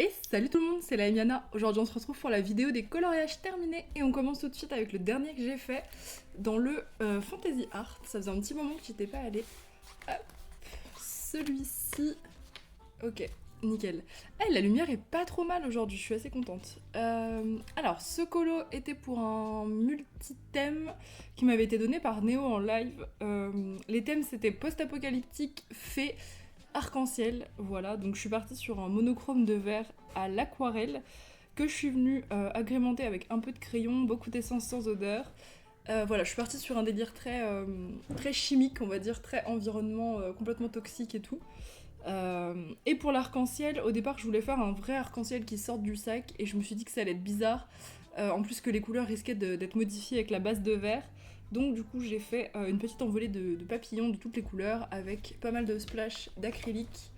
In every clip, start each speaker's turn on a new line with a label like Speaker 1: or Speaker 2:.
Speaker 1: Et salut tout le monde, c'est la Emiana. Aujourd'hui on se retrouve pour la vidéo des coloriages terminés et on commence tout de suite avec le dernier que j'ai fait dans le Fantasy Art. Ça faisait un petit moment que j'y étais pas allée. Hop, celui-ci. Ok, nickel. Eh, la lumière est pas trop mal aujourd'hui, je suis assez contente. Alors, ce colo était pour un multi-thème qui m'avait été donné par Néo en live. Les thèmes c'était post-apocalyptique, fée, arc-en-ciel, voilà, donc je suis partie sur un monochrome de vert à l'aquarelle que je suis venue agrémenter avec un peu de crayon, beaucoup d'essence sans odeur. Voilà, je suis partie sur un délire très chimique, on va dire, très environnement complètement toxique et tout. Et pour l'arc-en-ciel, au départ je voulais faire un vrai arc-en-ciel qui sorte du sac et je me suis dit que ça allait être bizarre, en plus que les couleurs risquaient d'être modifiées avec la base de vert. Donc du coup j'ai fait une petite envolée de papillons de toutes les couleurs avec pas mal de splash d'acrylique.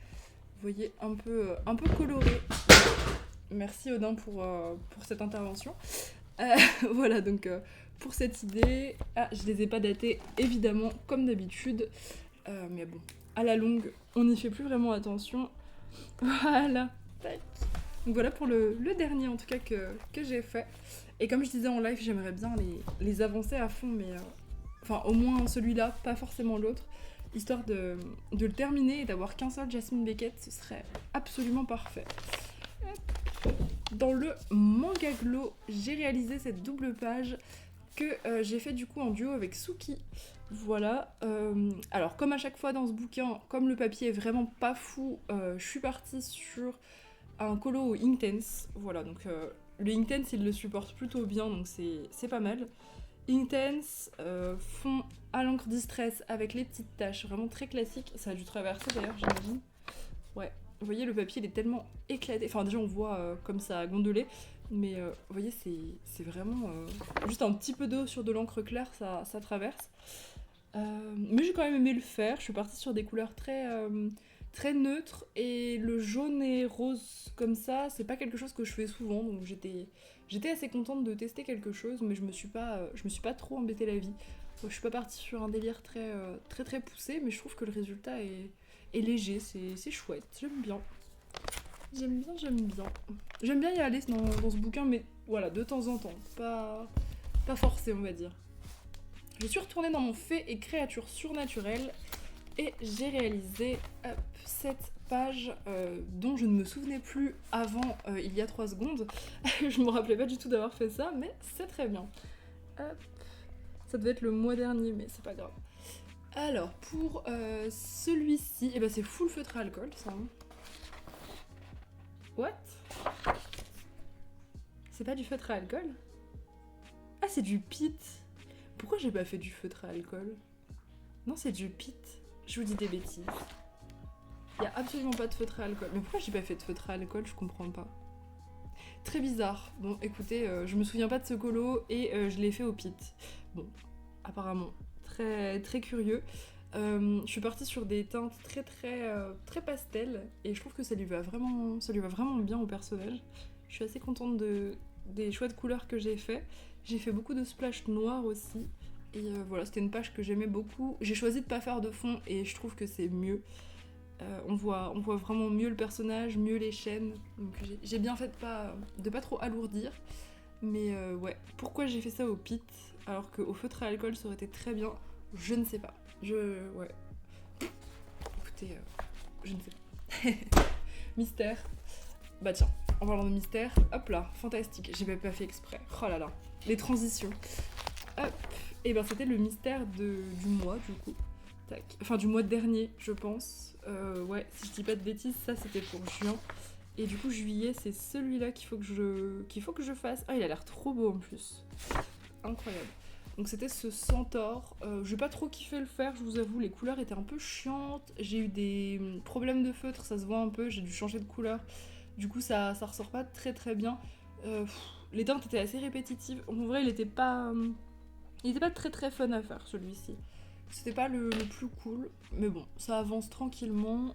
Speaker 1: Vous voyez, un peu coloré. Merci Odin pour cette intervention. Voilà donc pour cette idée. Ah, je les ai pas datés évidemment comme d'habitude. Mais bon, à la longue, on n'y fait plus vraiment attention. Voilà. Tac. Donc voilà pour le dernier en tout cas que j'ai fait. Et comme je disais en live, j'aimerais bien les avancer à fond, mais enfin au moins celui-là, pas forcément l'autre, histoire de le terminer et d'avoir qu'un seul Jasmine Beckett, ce serait absolument parfait. Dans le manga glow, j'ai réalisé cette double page que j'ai fait du coup en duo avec Suki. Voilà. Alors comme à chaque fois dans ce bouquin, comme le papier est vraiment pas fou, je suis partie sur un colo au Inktense. Voilà, donc le Inktense il le supporte plutôt bien, donc c'est pas mal. Inktense, fond à l'encre distress avec les petites taches, vraiment très classique. Ça a dû traverser d'ailleurs, j'imagine. Ouais, vous voyez, le papier il est tellement éclaté. Enfin, déjà on voit comme ça a gondolé, mais vous voyez, c'est vraiment juste un petit peu d'eau sur de l'encre claire, ça traverse. Mais j'ai quand même aimé le faire. Je suis partie sur des couleurs très neutres et le jaune et rose comme ça, c'est pas quelque chose que je fais souvent, donc j'étais assez contente de tester quelque chose, mais je me suis pas trop embêté la vie. Je suis pas partie sur un délire très poussé, mais je trouve que le résultat est léger, c'est chouette, j'aime bien. J'aime bien. J'aime bien y aller dans ce bouquin, mais voilà, de temps en temps, pas forcé, on va dire. Je suis retournée dans mon fait et créatures surnaturelles et j'ai réalisé cette page dont je ne me souvenais plus avant il y a 3 secondes. Je me rappelais pas du tout d'avoir fait ça, mais c'est très bien. Hop. Ça devait être le mois dernier, mais c'est pas grave. Alors, pour celui-ci, eh ben c'est full feutre à alcool, ça. Hein. What? C'est pas du feutre à alcool? Ah, c'est du pit. Pourquoi j'ai pas fait du feutre à alcool? Non, c'est du pit. Je vous dis des bêtises. Il y a absolument pas de feutre à alcool. Mais pourquoi j'ai pas fait de feutre à alcool? Je comprends pas. Très bizarre. Bon, écoutez, je me souviens pas de ce colo et je l'ai fait au pit. Bon, apparemment, très curieux. Je suis partie sur des teintes très pastel et je trouve que ça lui va vraiment bien au personnage. Je suis assez contente des choix de couleurs que j'ai fait. J'ai fait beaucoup de splash noirs aussi. Et voilà, c'était une page que j'aimais beaucoup. J'ai choisi de pas faire de fond et je trouve que c'est mieux. On voit vraiment mieux le personnage, mieux les chaînes. Donc j'ai bien fait de pas trop alourdir. Mais ouais, pourquoi j'ai fait ça au pit alors qu'au feutre à alcool ça aurait été très bien, je ne sais pas. Ouais. Écoutez, je ne sais pas. Mystère. Bah tiens, en parlant de mystère, hop là, fantastique. J'ai même pas fait exprès. Oh là là, les transitions. Hop. Et ben c'était le mystère du mois du coup. Tac. Enfin du mois dernier, je pense. Ouais, si je dis pas de bêtises, ça c'était pour juin. Et du coup juillet, c'est celui-là qu'il faut que je fasse. Ah, il a l'air trop beau en plus. Incroyable. Donc c'était ce centaure. J'ai pas trop kiffé le faire, je vous avoue, les couleurs étaient un peu chiantes. J'ai eu des problèmes de feutre, ça se voit un peu, j'ai dû changer de couleur. Du coup ça ressort pas très bien. Les teintes étaient assez répétitives. En vrai, il était pas très fun à faire celui-ci. C'était pas le plus cool, mais bon, ça avance tranquillement.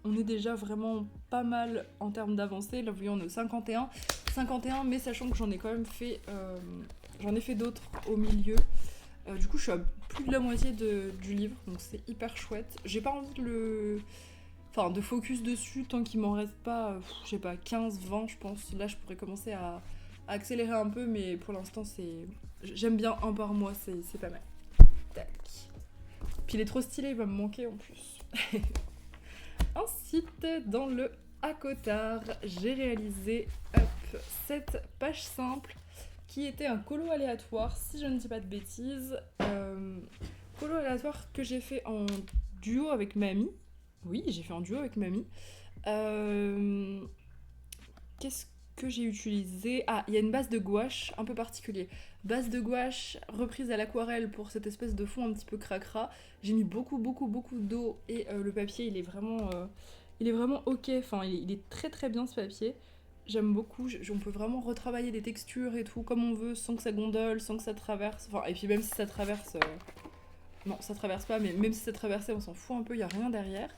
Speaker 1: On est déjà vraiment pas mal en termes d'avancée. Là, vous voyez, on est au 51. 51, mais sachant que j'en ai quand même fait... j'en ai fait d'autres au milieu. Du coup, je suis à plus de la moitié du livre, donc c'est hyper chouette. J'ai pas envie enfin de focus dessus tant qu'il m'en reste pas, je sais pas, 15-20 je pense. Là je pourrais commencer à accélérer un peu, mais pour l'instant c'est... J'aime bien un par mois, c'est pas mal. Tac. Puis il est trop stylé, il va me manquer en plus. Ensuite, dans le Acotard, j'ai réalisé cette page simple qui était un colo aléatoire, si je ne dis pas de bêtises. Colo aléatoire que j'ai fait en duo avec Mamie. Oui, j'ai fait en duo avec Mamie. Qu'est-ce que j'ai utilisé? Ah, il y a une base de gouache un peu particulier. Base de gouache reprise à l'aquarelle pour cette espèce de fond un petit peu cracra. J'ai mis beaucoup d'eau et le papier il est vraiment ok. Enfin, il est très très bien ce papier. J'aime beaucoup. On peut vraiment retravailler les textures et tout comme on veut sans que ça gondole, sans que ça traverse. Enfin, et puis même si ça traverse, non, ça traverse pas, mais même si ça traversait, on s'en fout un peu. Il y a rien derrière.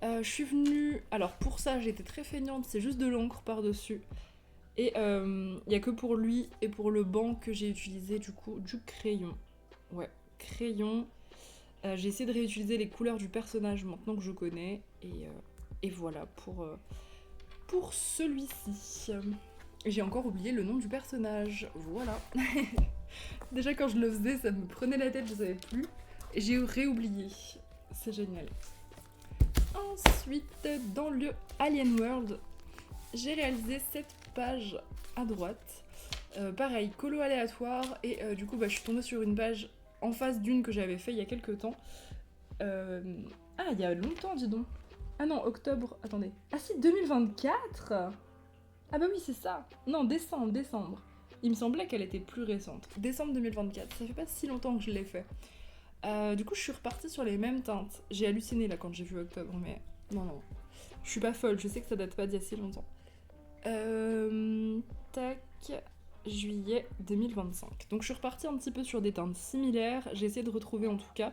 Speaker 1: Je suis venue... Alors pour ça, j'ai été très feignante, c'est juste de l'encre par-dessus. Et il n'y a que pour lui et pour le banc que j'ai utilisé du coup du crayon. Ouais, crayon. J'ai essayé de réutiliser les couleurs du personnage maintenant que je connais. Et voilà pour celui-ci. J'ai encore oublié le nom du personnage. Voilà. Déjà quand je le faisais, ça me prenait la tête, je savais plus. Et j'ai réoublié. C'est génial. Ensuite, dans le Alien World, j'ai réalisé cette page à droite. Pareil, colo aléatoire. Et du coup, je suis tombée sur une page en face d'une que j'avais fait il y a quelques temps. Ah, il y a longtemps, dis donc. Ah non, octobre, attendez. Ah si, 2024. Ah bah oui, c'est ça. Non, décembre. Il me semblait qu'elle était plus récente. Décembre 2024, ça fait pas si longtemps que je l'ai fait. Du coup, je suis repartie sur les mêmes teintes. J'ai halluciné là quand j'ai vu octobre, mais non. Je suis pas folle, je sais que ça date pas d'il y a si longtemps. Tac, juillet 2025. Donc je suis repartie un petit peu sur des teintes similaires. J'ai essayé de retrouver en tout cas.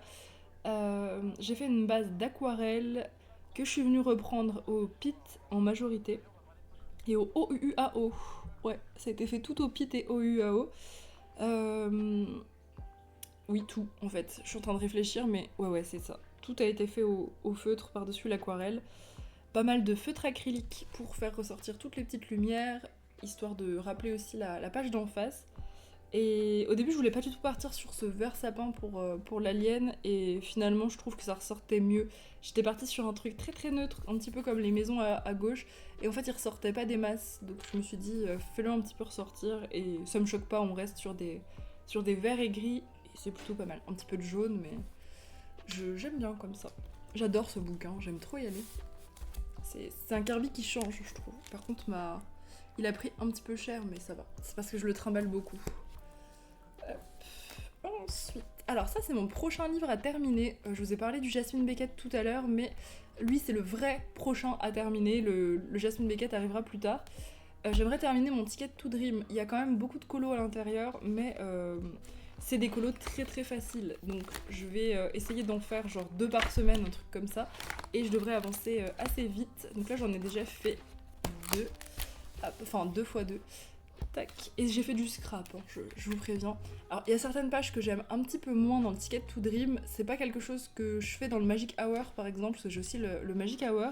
Speaker 1: J'ai fait une base d'aquarelle que je suis venue reprendre au PIT en majorité. Et au OUAO. Ouais, ça a été fait tout au PIT et OUAO. Oui, tout, en fait. Je suis en train de réfléchir, mais ouais, c'est ça. Tout a été fait au feutre par-dessus l'aquarelle. Pas mal de feutre acrylique pour faire ressortir toutes les petites lumières, histoire de rappeler aussi la page d'en face. Et au début, je voulais pas du tout partir sur ce vert sapin pour l'alien, et finalement, je trouve que ça ressortait mieux. J'étais partie sur un truc très très neutre, un petit peu comme les maisons à gauche, et en fait, il ressortait pas des masses. Donc je me suis dit, fais-le un petit peu ressortir, et ça me choque pas, on reste sur des verts et gris, et c'est plutôt pas mal. Un petit peu de jaune, mais j'aime bien comme ça. J'adore ce bouquin, j'aime trop y aller. C'est un Kirby qui change, je trouve. Par contre, il a pris un petit peu cher, mais ça va. C'est parce que je le trimballe beaucoup. Ensuite, alors ça c'est mon prochain livre à terminer. Je vous ai parlé du Jasmine Beckett tout à l'heure, mais lui c'est le vrai prochain à terminer. Le Jasmine Beckett arrivera plus tard. J'aimerais terminer mon Ticket to Dream. Il y a quand même beaucoup de colos à l'intérieur, mais c'est des colos très très faciles. Donc je vais essayer d'en faire genre 2 par semaine, un truc comme ça. Et je devrais avancer assez vite. Donc là j'en ai déjà fait 2. Enfin 2 x 2. Tac. Et j'ai fait du scrap, hein, je vous préviens. Alors il y a certaines pages que j'aime un petit peu moins dans le Ticket to Dream. C'est pas quelque chose que je fais dans le Magic Hour par exemple, parce que j'ai aussi le Magic Hour.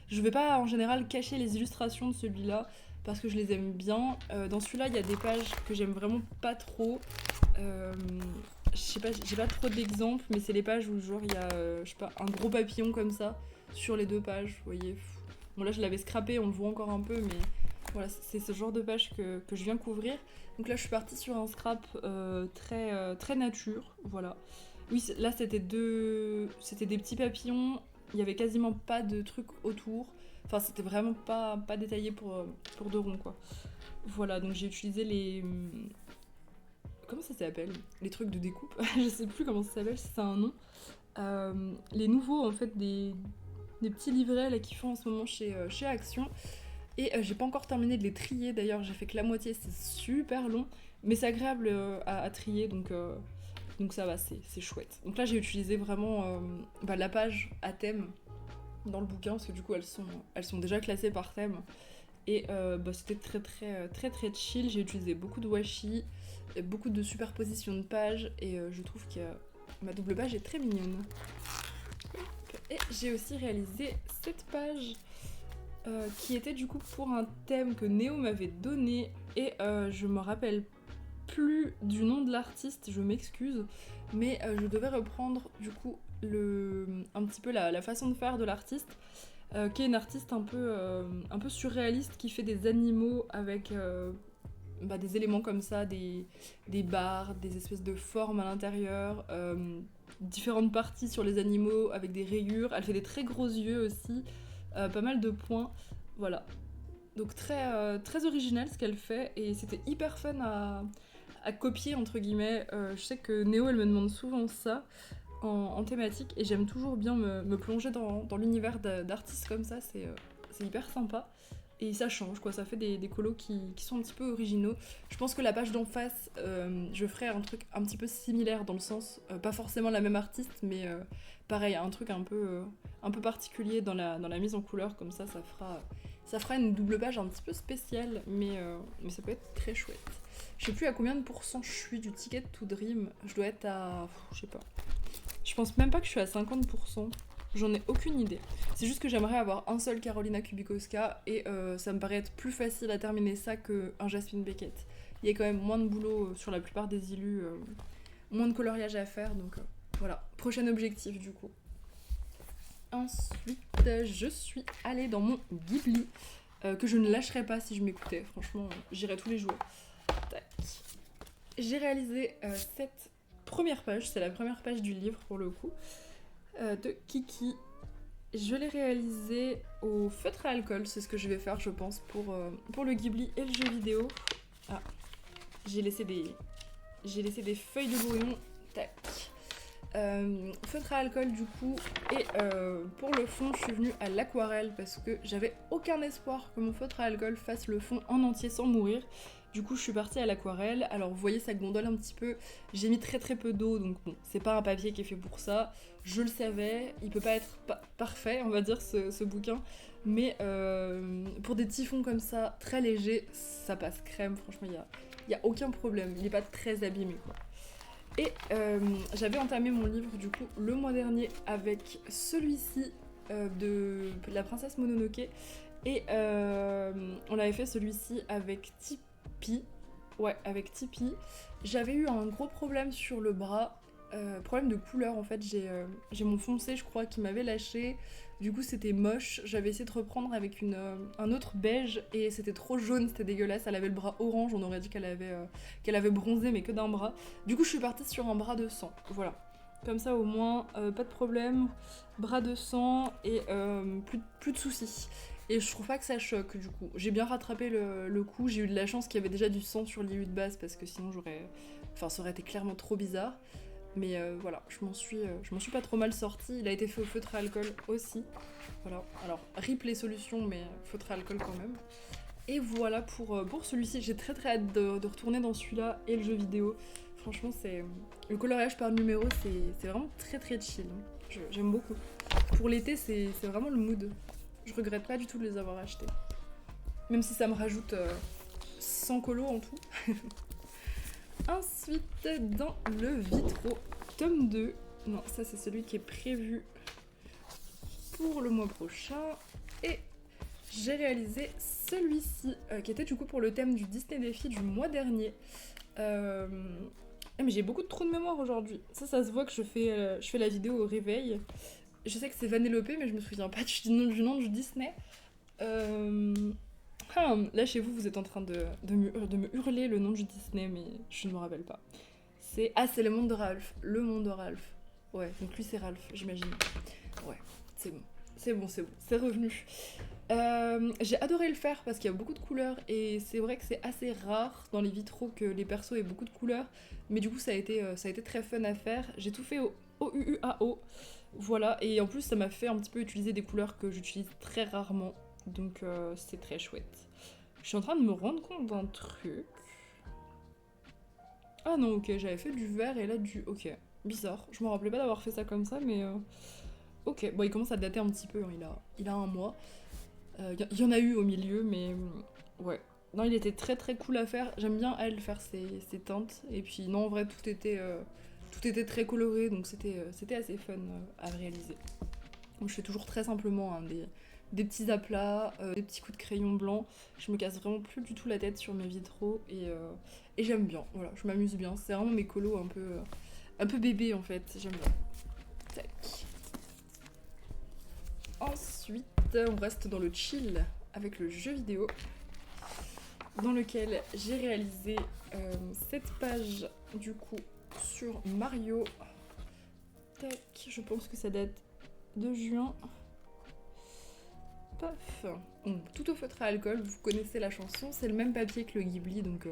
Speaker 1: Je vais pas en général cacher les illustrations de celui-là, parce que je les aime bien. Dans celui-là, il y a des pages que j'aime vraiment pas trop. Je sais pas, j'ai pas trop d'exemples, mais c'est les pages où genre il y a, je sais pas, un gros papillon comme ça sur les 2 pages, vous voyez. Bon là je l'avais scrappé, on le voit encore un peu, mais voilà, c'est ce genre de page que je viens couvrir. Donc là je suis partie sur un scrap très nature, voilà. Oui, là c'était des petits papillons, il y avait quasiment pas de trucs autour. Enfin, c'était vraiment pas détaillé pour 2 ronds, quoi. Voilà, donc j'ai utilisé les... Comment ça s'appelle? Les trucs de découpe. Je sais plus comment ça s'appelle, si c'est un nom. Les nouveaux, en fait, des petits livrets là qu'ils font en ce moment chez Action. Et j'ai pas encore terminé de les trier, d'ailleurs, j'ai fait que la moitié, c'est super long. Mais c'est agréable à trier, donc ça va, c'est chouette. Donc là, j'ai utilisé vraiment la page à thème dans le bouquin, parce que du coup elles sont déjà classées par thème, et c'était très chill. J'ai utilisé beaucoup de washi, beaucoup de superposition de pages, et je trouve que ma double page est très mignonne. Et j'ai aussi réalisé cette page qui était du coup pour un thème que Néo m'avait donné et je me rappelle plus du nom de l'artiste, je m'excuse, mais je devais reprendre du coup un petit peu la façon de faire de l'artiste, qui est une artiste un peu surréaliste qui fait des animaux avec des éléments comme ça, des barres, des espèces de formes à l'intérieur, différentes parties sur les animaux avec des rayures. Elle fait des très gros yeux aussi, pas mal de points, voilà. Donc très original ce qu'elle fait et c'était hyper fun à copier entre guillemets. Je sais que Néo elle me demande souvent ça en thématique et j'aime toujours bien me plonger dans l'univers d'artistes comme ça, c'est hyper sympa. Et ça change quoi, ça fait des colos qui sont un petit peu originaux. Je pense que la page d'en face, je ferai un truc un petit peu similaire dans le sens, pas forcément la même artiste, mais pareil, un truc un peu particulier dans la mise en couleur, comme ça fera une double page un petit peu spéciale, mais ça peut être très chouette. Je sais plus à combien de pourcents je suis du Ticket to Dream, je dois être à... je sais pas. Je pense même pas que je suis à 50%. J'en ai aucune idée. C'est juste que j'aimerais avoir un seul Karolina Kubikowska et ça me paraît être plus facile à terminer ça qu'un Jasmine Beckett. Il y a quand même moins de boulot sur la plupart des illus, moins de coloriage à faire, donc voilà. Prochain objectif du coup. Ensuite, je suis allée dans mon Ghibli, que je ne lâcherais pas si je m'écoutais. Franchement, j'irais tous les jours. Tac. J'ai réalisé cette première page, c'est la première page du livre pour le coup, de Kiki. Je l'ai réalisé au feutre à alcool, c'est ce que je vais faire je pense pour le Ghibli et le jeu vidéo. Ah, j'ai laissé des feuilles de brouillon. Tac. Feutre à alcool du coup, et pour le fond je suis venue à l'aquarelle parce que j'avais aucun espoir que mon feutre à alcool fasse le fond en entier sans mourir. Du coup je suis partie à l'aquarelle. Alors vous voyez ça gondole un petit peu, j'ai mis très peu d'eau, donc bon, c'est pas un papier qui est fait pour ça, je le savais, il peut pas être parfait on va dire ce bouquin, mais pour des petits fonds comme ça, très légers, ça passe crème, franchement il y a aucun problème, il est pas très abîmé quoi. Et j'avais entamé mon livre du coup le mois dernier avec celui-ci de la princesse Mononoke et on avait fait celui-ci avec Tipeee. Ouais, avec Tipeee. J'avais eu un gros problème sur le bras, problème de couleur en fait, j'ai mon foncé je crois qui m'avait lâché. Du coup c'était moche, j'avais essayé de reprendre avec un autre beige et c'était trop jaune, c'était dégueulasse, elle avait le bras orange, on aurait dit qu'elle avait bronzé mais que d'un bras. Du coup je suis partie sur un bras de sang, voilà. Comme ça au moins, pas de problème, bras de sang et plus de soucis. Et je trouve pas que ça choque du coup. J'ai bien rattrapé le coup, j'ai eu de la chance qu'il y avait déjà du sang sur l'IU de base parce que sinon ça aurait été clairement trop bizarre. Mais voilà, je m'en suis pas trop mal sortie. Il a été fait au feutre à alcool aussi. Voilà, alors rip les solutions, mais feutre à alcool quand même. Et voilà pour celui-ci. J'ai très hâte de retourner dans celui-là et le jeu vidéo. Franchement, le coloriage par numéro, c'est vraiment très chill. J'aime beaucoup. Pour l'été, c'est vraiment le mood. Je regrette pas du tout de les avoir achetés. Même si ça me rajoute 100 colos en tout. Ensuite, dans le Vitro, tome 2. Non, ça c'est celui qui est prévu pour le mois prochain. Et j'ai réalisé celui-ci, qui était du coup pour le thème du Disney Défi du mois dernier. Mais j'ai beaucoup de trous de mémoire aujourd'hui. Ça se voit que je fais la vidéo au réveil. Je sais que c'est Vanellope, mais je me souviens pas du nom du Disney. Là chez vous, vous êtes en train de me hurler le nom du Disney, mais je ne me rappelle pas. C'est le monde de Ralph. Le monde de Ralph. Ouais, donc lui c'est Ralph, j'imagine. Ouais, c'est bon. C'est revenu. J'ai adoré le faire parce qu'il y a beaucoup de couleurs et c'est vrai que c'est assez rare dans les vitraux que les persos aient beaucoup de couleurs, mais du coup ça a été très fun à faire. J'ai tout fait au OUUAO, voilà, et en plus ça m'a fait un petit peu utiliser des couleurs que j'utilise très rarement, donc c'est très chouette. Je suis en train de me rendre compte d'un truc. Ah non, ok, j'avais fait du vert et là du... Ok, bizarre, je me rappelais pas d'avoir fait ça comme ça, mais... Ok, bon il commence à dater un petit peu, hein. Il a un mois. Il y en a eu au milieu, mais ouais. Non, il était très cool à faire. J'aime bien elle faire ses teintes. Et puis non, en vrai, tout était très coloré, donc c'était assez fun à réaliser. Donc je fais toujours très simplement hein, des petits aplats, des petits coups de crayon blanc. Je me casse vraiment plus du tout la tête sur mes vitraux et j'aime bien. Voilà, je m'amuse bien. C'est vraiment mes colos un peu bébé en fait. J'aime bien. Tac. Ensuite, on reste dans le chill avec le jeu vidéo dans lequel j'ai réalisé cette page du coup sur Mario. Tac, je pense que ça date de juin. Paf. Bon, tout au feutre à alcool, vous connaissez la chanson, c'est le même papier que le Ghibli donc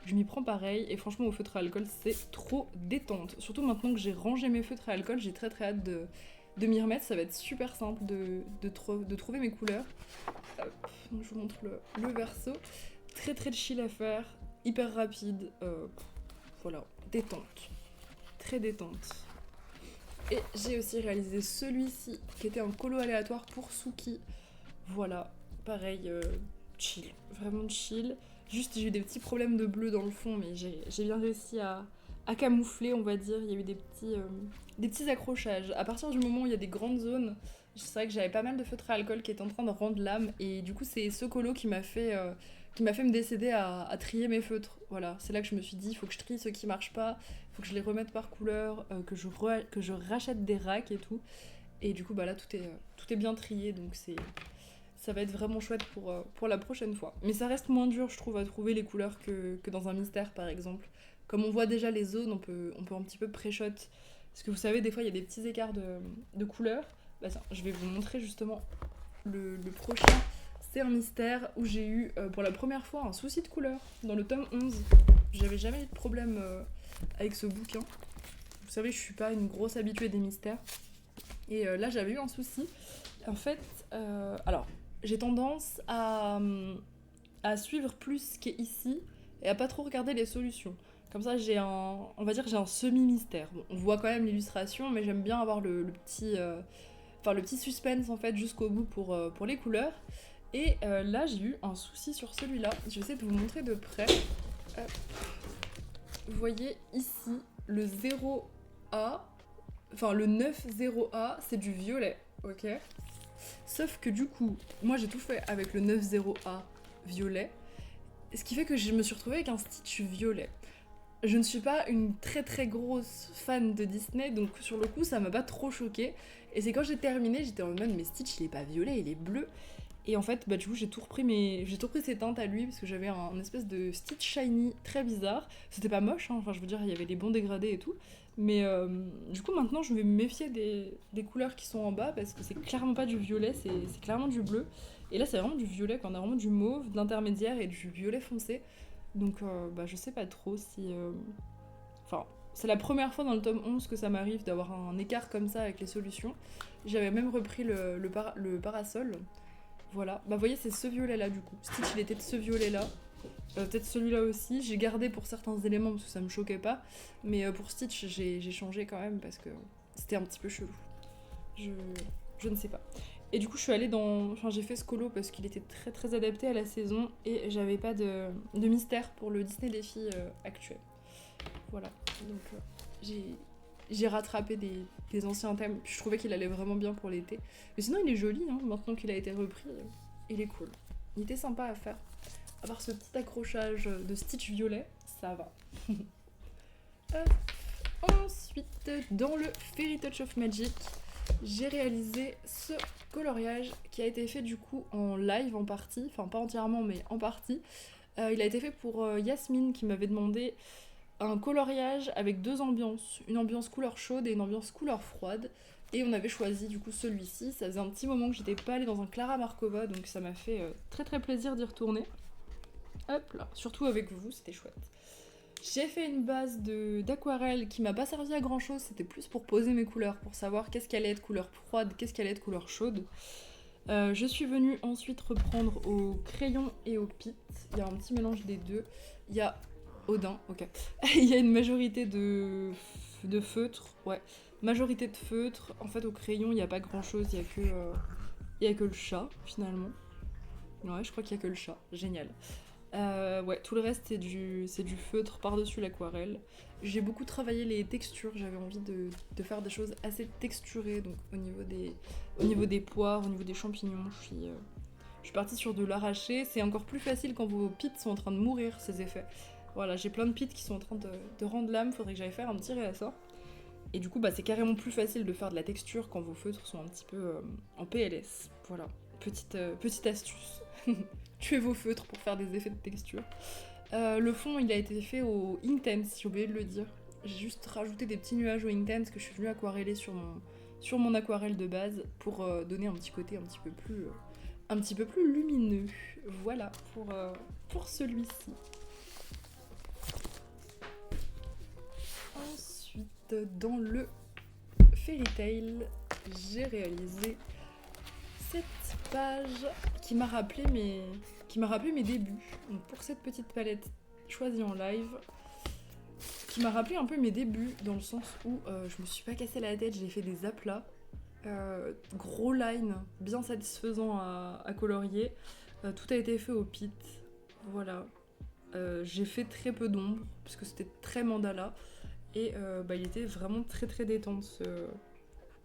Speaker 1: je m'y prends pareil et franchement au feutre à alcool c'est trop détente. Surtout maintenant que j'ai rangé mes feutres à alcool, j'ai très hâte de m'y remettre, ça va être super simple de trouver mes couleurs. Hop, donc je vous montre le verso. Très chill à faire, hyper rapide, voilà, détente. Très détente. Et j'ai aussi réalisé celui-ci qui était un colo aléatoire pour Suki. Voilà, pareil, chill, vraiment chill. Juste j'ai eu des petits problèmes de bleu dans le fond, mais j'ai bien réussi à camoufler, on va dire. Il y a eu des petits accrochages. À partir du moment où il y a des grandes zones, c'est vrai que j'avais pas mal de feutres à alcool qui étaient en train de rendre l'âme, et du coup c'est ce colo qui m'a fait me décider à trier mes feutres. Voilà, c'est là que je me suis dit, il faut que je trie ceux qui marchent pas, il faut que je les remette par couleur, que je rachète des racks et tout. Et du coup bah là tout est bien trié, donc ça va être vraiment chouette pour la prochaine fois. Mais ça reste moins dur, je trouve, à trouver les couleurs que dans un mystère, par exemple. Comme on voit déjà les zones, on peut un petit peu pré-shot. Parce que vous savez, des fois, il y a des petits écarts de couleurs. Bah tiens, je vais vous montrer justement le prochain. C'est un mystère où j'ai eu, pour la première fois, un souci de couleur. Dans le tome 11. J'avais jamais eu de problème avec ce bouquin. Vous savez, je suis pas une grosse habituée des mystères. Et là, j'avais eu un souci. En fait, alors... j'ai tendance à suivre plus ce qui est ici et à pas trop regarder les solutions. Comme ça, j'ai un semi-mystère. Bon, on voit quand même l'illustration, mais j'aime bien avoir le petit suspense en fait jusqu'au bout pour les couleurs. Et là, j'ai eu un souci sur celui-là. Je vais essayer de vous montrer de près. Vous voyez ici le 0A, enfin le 9-0A, c'est du violet, ok ? Sauf que du coup, moi j'ai tout fait avec le 9-0A violet, ce qui fait que je me suis retrouvée avec un Stitch violet. Je ne suis pas une très grosse fan de Disney, donc sur le coup ça m'a pas trop choquée. Et c'est quand j'ai terminé, j'étais en mode mais Stitch il est pas violet, il est bleu. Et en fait, bah du coup j'ai tout repris ses teintes à lui parce que j'avais un espèce de Stitch shiny très bizarre. C'était pas moche, hein, enfin je veux dire il y avait les bons dégradés et tout. Mais du coup maintenant je vais me méfier des couleurs qui sont en bas parce que c'est clairement pas du violet, c'est clairement du bleu. Et là c'est vraiment du violet, quoi. On a vraiment du mauve, de l'intermédiaire et du violet foncé. Donc bah je sais pas trop si... Enfin, c'est la première fois dans le tome 11 que ça m'arrive d'avoir un écart comme ça avec les solutions. J'avais même repris le parasol. Voilà, bah vous voyez c'est ce violet là du coup. Stitch il était de ce violet là. Peut-être celui-là aussi, j'ai gardé pour certains éléments parce que ça me choquait pas, mais pour Stitch j'ai changé quand même parce que c'était un petit peu chelou. Je ne sais pas. Et du coup je suis allée j'ai fait ce colo parce qu'il était très adapté à la saison et j'avais pas de mystère pour le Disney des filles actuel. Voilà, donc j'ai rattrapé des anciens thèmes, puis je trouvais qu'il allait vraiment bien pour l'été. Mais sinon il est joli, hein, maintenant qu'il a été repris, il est cool. Il était sympa à faire. À part ce petit accrochage de Stitch violet, ça va. Ensuite, dans le Fairy Touch of Magic, j'ai réalisé ce coloriage qui a été fait du coup en live en partie, enfin pas entièrement mais en partie. Il a été fait pour Yasmine qui m'avait demandé un coloriage avec deux ambiances, une ambiance couleur chaude et une ambiance couleur froide. Et on avait choisi du coup celui-ci. Ça faisait un petit moment que j'étais pas allée dans un Clara Markova, donc ça m'a fait très plaisir d'y retourner. Hop là, surtout avec vous, c'était chouette. J'ai fait une base d'aquarelle qui m'a pas servi à grand chose, c'était plus pour poser mes couleurs, pour savoir qu'est-ce qui allait être couleur froide, qu'est-ce qui allait être couleur chaude. Je suis venue ensuite reprendre au crayon et au pit, il y a un petit mélange des deux. Il y a Odin, ok. Il y a une majorité de feutres, ouais. Majorité de feutres, en fait au crayon il n'y a pas grand chose, il y a que le chat finalement. Ouais, je crois qu'il y a que le chat, génial. Ouais, tout le reste c'est du feutre par-dessus l'aquarelle. J'ai beaucoup travaillé les textures, j'avais envie de faire des choses assez texturées, donc au niveau des poires, au niveau des champignons, je suis partie sur de l'arraché. C'est encore plus facile quand vos pits sont en train de mourir, ces effets. Voilà, j'ai plein de pits qui sont en train de rendre l'âme, faudrait que j'aille faire un petit réassort. Et du coup, bah, c'est carrément plus facile de faire de la texture quand vos feutres sont un petit peu en PLS. Voilà, petite astuce. Tuez vos feutres pour faire des effets de texture. Le fond, il a été fait au Inktense, j'ai oublié de le dire. J'ai juste rajouté des petits nuages au Inktense que je suis venue aquareller sur mon aquarelle de base pour donner un petit côté un petit peu plus lumineux. Voilà pour celui-ci. Ensuite, dans le Fairy Tail, j'ai réalisé cette page qui m'a rappelé mes débuts. Donc pour cette petite palette choisie en live, qui m'a rappelé un peu mes débuts, dans le sens où je me suis pas cassé la tête, j'ai fait des aplats, gros line, bien satisfaisant à colorier. Tout a été fait au pit, voilà. J'ai fait très peu d'ombre, parce que c'était très mandala, et il était vraiment très très détente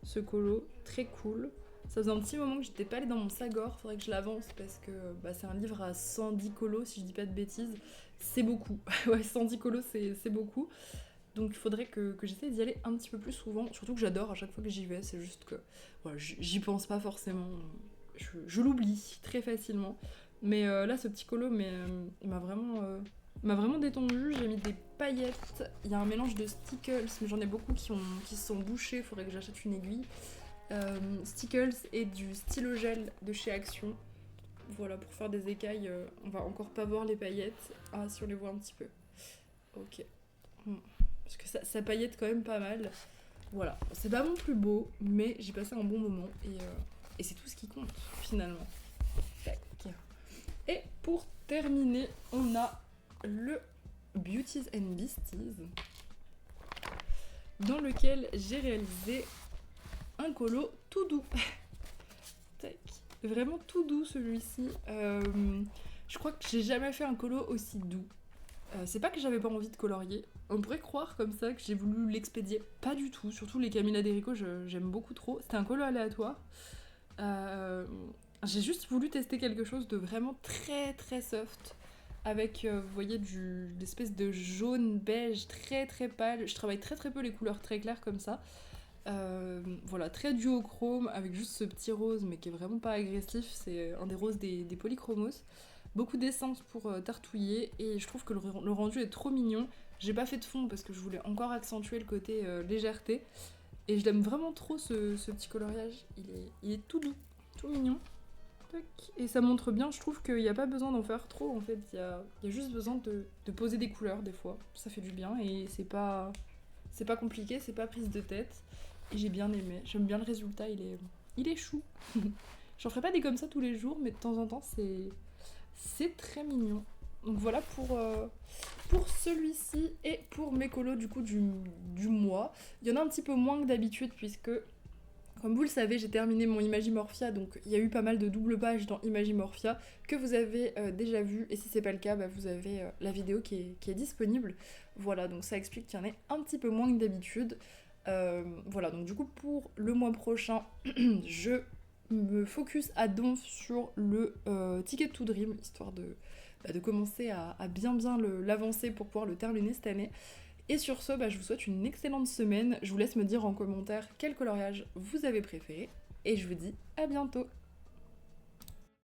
Speaker 1: ce colo, très cool. Ça faisait un petit moment que j'étais pas allée dans mon Sagor, faudrait que je l'avance parce que c'est un livre à 110 colos si je dis pas de bêtises. C'est beaucoup, ouais 110 colos c'est beaucoup. Donc il faudrait que j'essaie d'y aller un petit peu plus souvent, surtout que j'adore à chaque fois que j'y vais, c'est juste que voilà, j'y pense pas forcément, je l'oublie très facilement. Mais là ce petit colo il m'a vraiment détendu, j'ai mis des paillettes, il y a un mélange de stickles, mais j'en ai beaucoup qui se sont bouchés, faudrait que j'achète une aiguille. Stickles et du stylo gel de chez Action. Voilà, pour faire des écailles, on va encore pas voir les paillettes. Ah, si on les voit un petit peu. Ok. Parce que ça paillette quand même pas mal. Voilà, c'est pas mon plus beau, mais j'ai passé un bon moment et c'est tout ce qui compte finalement. Tac. Et pour terminer, on a le Beauties and Beasties, dans lequel j'ai réalisé un colo tout doux. Tac. Vraiment tout doux celui-ci. Je crois que j'ai jamais fait un colo aussi doux. C'est pas que j'avais pas envie de colorier. On pourrait croire comme ça que j'ai voulu l'expédier. Pas du tout. Surtout les Camilla Derico, j'aime beaucoup trop. C'était un colo aléatoire. J'ai juste voulu tester quelque chose de vraiment très très soft. Avec, vous voyez, d'espèce de jaune beige très très pâle. Je travaille très très peu les couleurs très claires comme ça. Voilà, très duochrome avec juste ce petit rose mais qui est vraiment pas agressif, c'est un des roses des polychromos. Beaucoup d'essence pour tartouiller et je trouve que le rendu est trop mignon. J'ai pas fait de fond parce que je voulais encore accentuer le côté légèreté et je l'aime vraiment trop ce petit coloriage, il est tout doux, tout mignon. Tac. Et ça montre bien, je trouve qu'il n'y a pas besoin d'en faire trop en fait, il y a juste besoin de poser des couleurs des fois, ça fait du bien et c'est pas compliqué, c'est pas prise de tête. Et j'ai bien aimé, j'aime bien le résultat, il est chou. J'en ferai pas des comme ça tous les jours, mais de temps en temps c'est très mignon. Donc voilà pour celui-ci et pour mes colos du coup du mois. Il y en a un petit peu moins que d'habitude puisque, comme vous le savez, j'ai terminé mon Imagimorphia, donc il y a eu pas mal de double pages dans Imagimorphia que vous avez déjà vu, et si c'est pas le cas, vous avez la vidéo qui est disponible. Voilà, donc ça explique qu'il y en ait un petit peu moins que d'habitude. Voilà, donc du coup pour le mois prochain, je me focus à donf sur le Ticket to Dream, histoire de commencer à bien l'avancer pour pouvoir le terminer cette année. Et sur ce, je vous souhaite une excellente semaine. Je vous laisse me dire en commentaire quel coloriage vous avez préféré. Et je vous dis à bientôt.